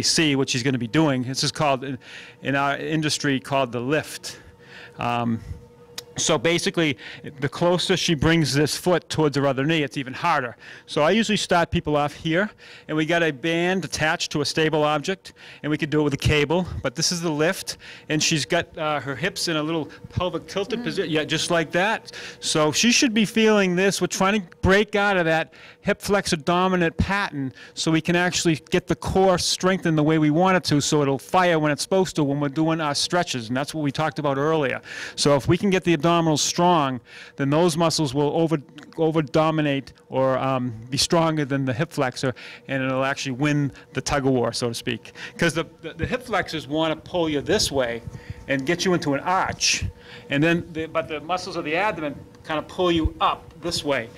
see what she's going to be doing. This is called, in our industry, called the lift. So basically, the closer she brings this foot towards her other knee, it's even harder. So I usually start people off here, and we got a band attached to a stable object, and we could do it with a cable, but this is the lift, and she's got her hips in a little pelvic tilted position, yeah, just like that. So she should be feeling this. We're trying to break out of that hip flexor dominant pattern so we can actually get the core strengthened the way we want it to, so it'll fire when it's supposed to when we're doing our stretches, and that's what we talked about earlier. So if we can get the abdominals strong, then those muscles will over dominate or be stronger than the hip flexor, and it'll actually win the tug of war, so to speak. Because the hip flexors want to pull you this way and get you into an arch, and then but the muscles of the abdomen kind of pull you up this way.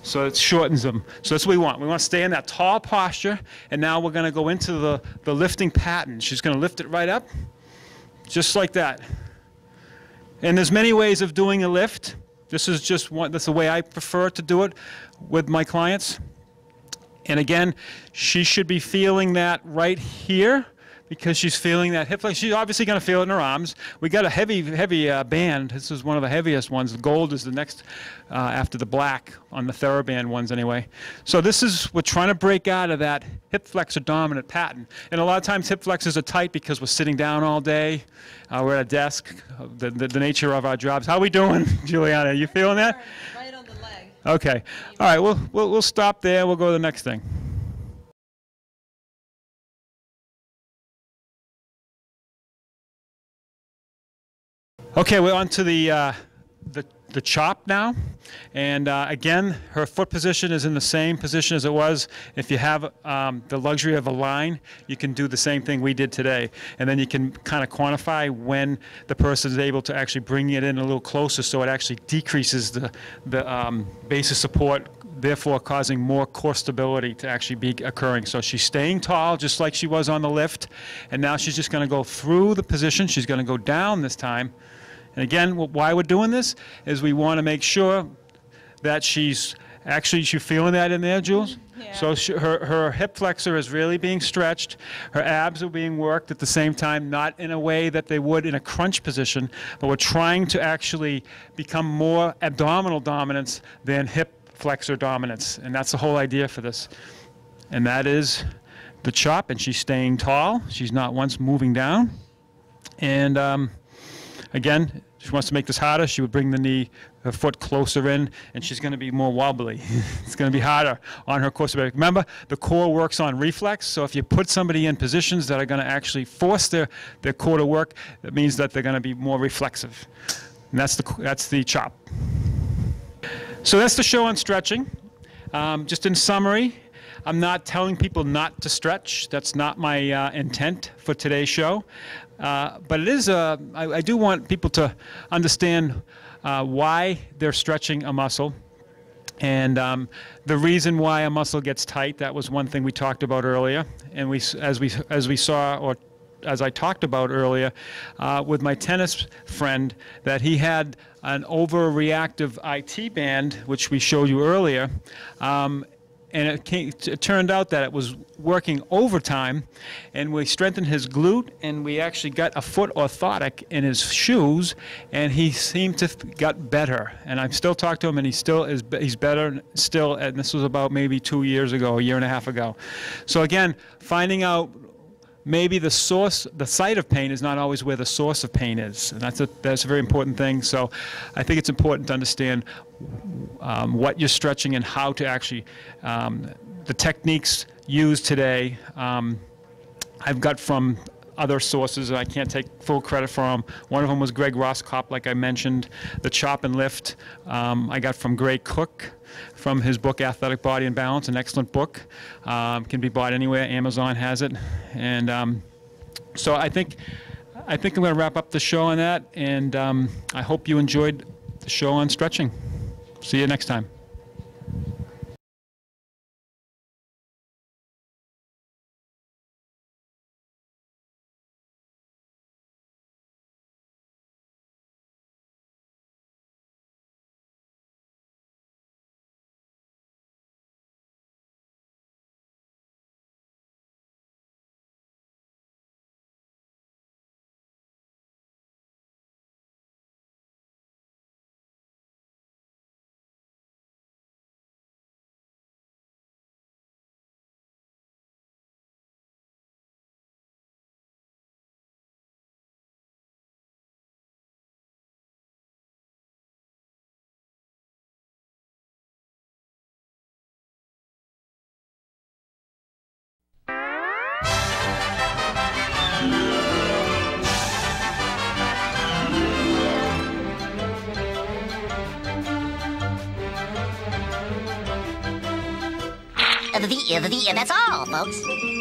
So it shortens them. So that's what we want. We want to stay in that tall posture, and now we're going to go into the lifting pattern. She's going to lift it right up, just like that. And there's many ways of doing a lift. This is just one, that's the way I prefer to do it with my clients. And again, she should be feeling that right here, because she's feeling that hip flexor. She's obviously going to feel it in her arms. We got a heavy band. This is one of the heaviest ones. The gold is the next after the black on the TheraBand ones anyway. So this is, we're trying to break out of that hip flexor dominant pattern. And a lot of times hip flexors are tight because we're sitting down all day. We're at a desk, the nature of our jobs. How are we doing, Juliana? You feeling that? Right on the leg. Okay. All right, we'll stop there. We'll go to the next thing. Okay, we're on to the chop now, and again, her foot position is in the same position as it was. If you have the luxury of a line, you can do the same thing we did today, and then you can kind of quantify when the person is able to actually bring it in a little closer, so it actually decreases the base of support, therefore causing more core stability to actually be occurring. So she's staying tall just like she was on the lift, and now she's just going to go through the position. She's going to go down this time. And again, why we're doing this is we want to make sure that she's feeling that in there, Jules? Yeah. So her hip flexor is really being stretched. Her abs are being worked at the same time, not in a way that they would in a crunch position, but we're trying to actually become more abdominal dominance than hip flexor dominance. And that's the whole idea for this. And that is the chop, and she's staying tall. She's not once moving down. And again, she wants to make this harder. She would bring her foot closer in, and she's going to be more wobbly. It's going to be harder on her core stability. Remember, the core works on reflex, so if you put somebody in positions that are going to actually force their core to work, that means that they're going to be more reflexive. And that's the chop. So that's the show on stretching. Just in summary, I'm not telling people not to stretch. That's not my intent for today's show. But it is, I do want people to understand why they're stretching a muscle, and the reason why a muscle gets tight. That was one thing we talked about earlier, and as we saw, or as I talked about earlier with my tennis friend, that he had an overreactive IT band, which we showed you earlier. And it turned out that it was working overtime, and we strengthened his glute, and we actually got a foot orthotic in his shoes, and he seemed to got better. And I'm still talking to him, and he's better still. And this was about maybe 2 years ago, a year and a half ago. So again, finding out maybe the site of pain is not always where the source of pain is, and that's a very important thing. So I think it's important to understand what you're stretching and how to actually, the techniques used today, I've got from other sources, and I can't take full credit for them. One of them was Greg Roskopf, like I mentioned. The chop and lift, I got from Gray Cook, from his book Athletic Body and Balance, an excellent book. Can be bought anywhere. Amazon has it. And so I think I'm going to wrap up the show on that, and I hope you enjoyed the show on stretching. See you next time. That's all, folks.